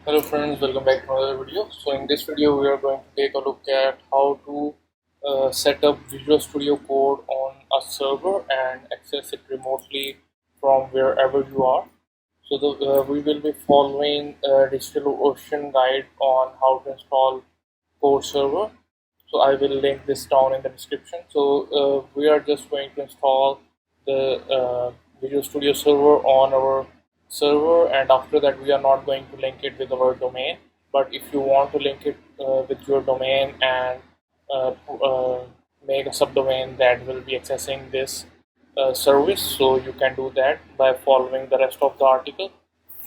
Hello friends, welcome back to another video. So in this video we are going to take a look at how to set up Visual Studio Code on a server and access it remotely from wherever you are. So we will be following a DigitalOcean guide on how to install Code Server. So I will link this down in the description. So we are just going to install the Visual Studio Server on our server, and after that we are not going to link it with our domain. But if you want to link it with your domain and make a subdomain that will be accessing this service, so you can do that by following the rest of the article.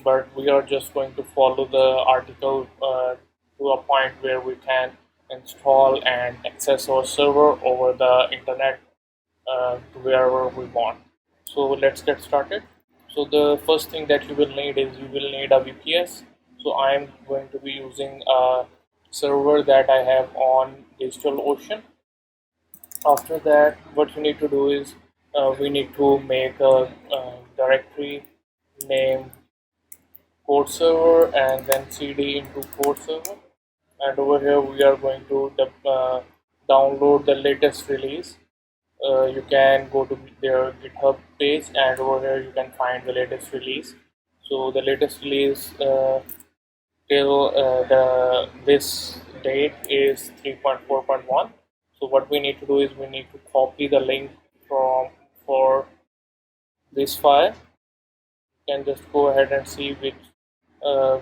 But we are just going to follow the article to a point where we can install and access our server over the internet to wherever we want. So let's get started. So the first thing that you will need is you will need a VPS. So I'm going to be using a server that I have on DigitalOcean. After that, what you need to do is we need to make a directory named code server and then cd into code server, and over here we are going to download the latest release. You can go to their GitHub page, and over here you can find the latest release. So the latest release till the this date is 3.4.1. So what we need to do is we need to copy the link from for this file. You can just go ahead and see which uh,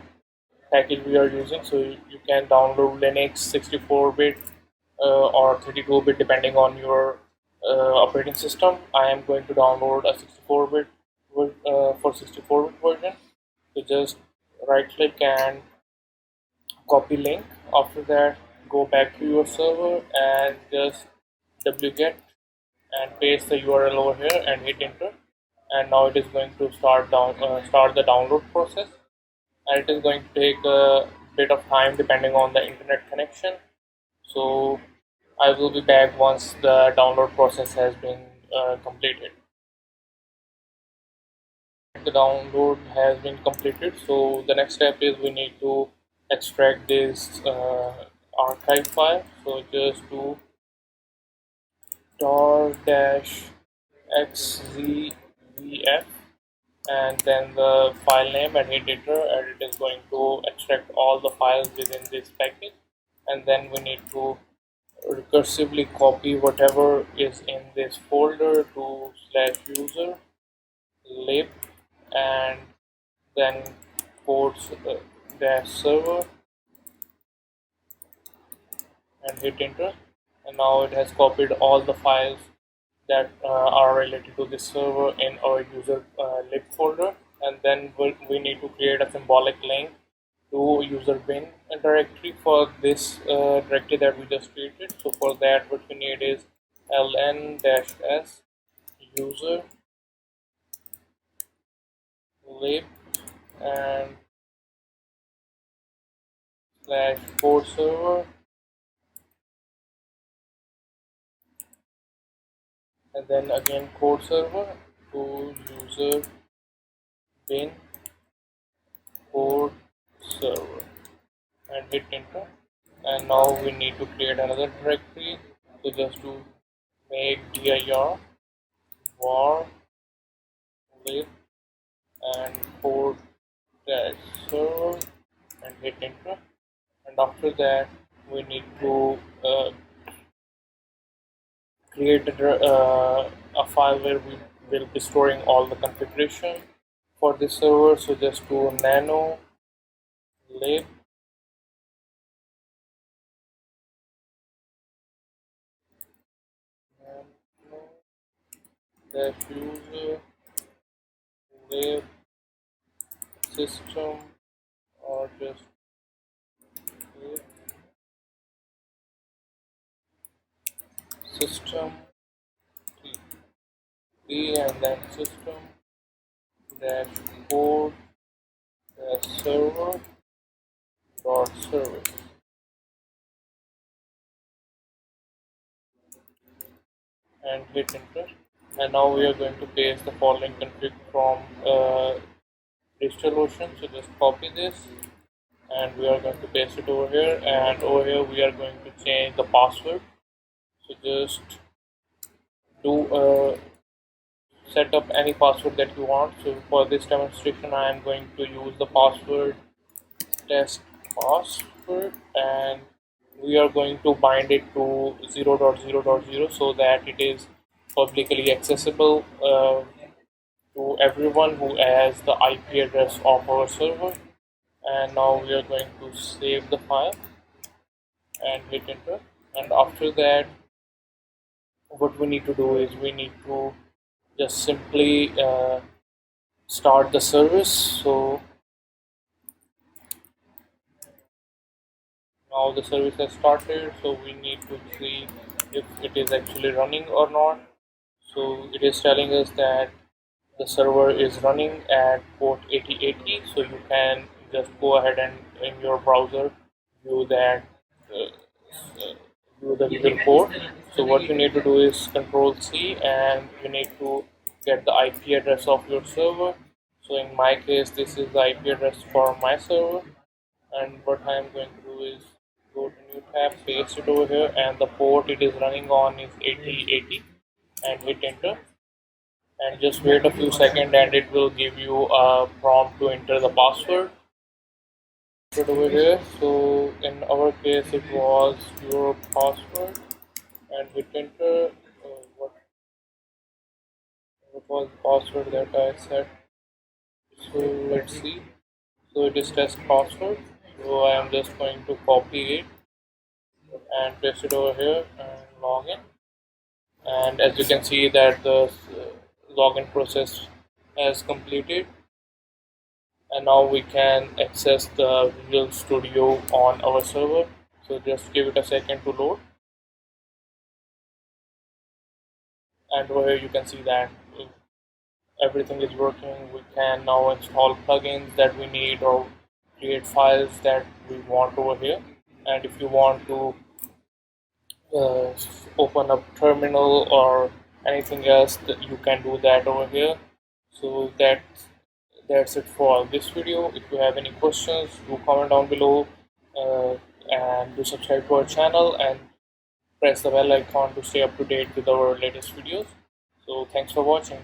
package we are using. So you can download Linux 64-bit or 32-bit depending on your operating system. I am going to download a 64-bit for 64-bit version. So just right click and copy link. After that, go back to your server and just wget and paste the URL over here and hit enter. And now it is going to start the download process, and it is going to take a bit of time depending on the internet connection. So I will be back once the download process has been completed. The download has been completed, so the next step is we need to extract this archive file. So just do tar-xzvf and then the file name and hit enter, and it is going to extract all the files within this package. And then we need to recursively copy whatever is in this folder to /user lib and then code dash server and hit enter. And now it has copied all the files that are related to this server in our user lib folder. And then we need to create a symbolic link to user bin directory for this directory that we just created. So for that, what we need is ln-s user lib and /code server, and then again code server to user bin code server and hit enter. And now we need to create another directory. So just to make dir var lib and code dash server and hit enter. And after that, we need to create a file where we will be storing all the configuration for this server. So just do nano lib dash user lib system, or just lib system and then system dash code dash server dot service and hit enter. And now we are going to paste the following config from DigitalOcean. So just copy this and we are going to paste it over here, and over here we are going to change the password. So just do set up any password that you want. So for this demonstration I am going to use the password test password, and we are going to bind it to 0.0.0 so that it is publicly accessible to everyone who has the IP address of our server. And now we are going to save the file and hit enter. And after that, what we need to do is we need to just simply start the service. So now the service has started, so we need to see if it is actually running or not. So it is telling us that the server is running at port 8080, so you can just go ahead and in your browser view that uh, view the Google port. So what you need to do is Control C, and you need to get the IP address of your server. So in my case, this is the IP address for my server, and what I am going to do is go to new tab, paste it over here, and the port it is running on is 8080, and hit enter. And just wait a few seconds and it will give you a prompt to enter the password. Put over here. So in our case it was your password, and hit enter. What was the password that I set? So let's see. So it is test password. So I am just going to copy it and paste it over here and log in. And as you can see that the login process has completed, and now we can access the Visual Studio on our server. So just give it a second to load, and over here you can see that everything is working. We can now install plugins that we need or create files that we want over here. And if you want to uh, open up terminal or anything else, that you can do that over here. So that's it for this video. If you have any questions, do comment down below, uh, and do subscribe to our channel and press the bell icon to stay up to date with our latest videos. So thanks for watching.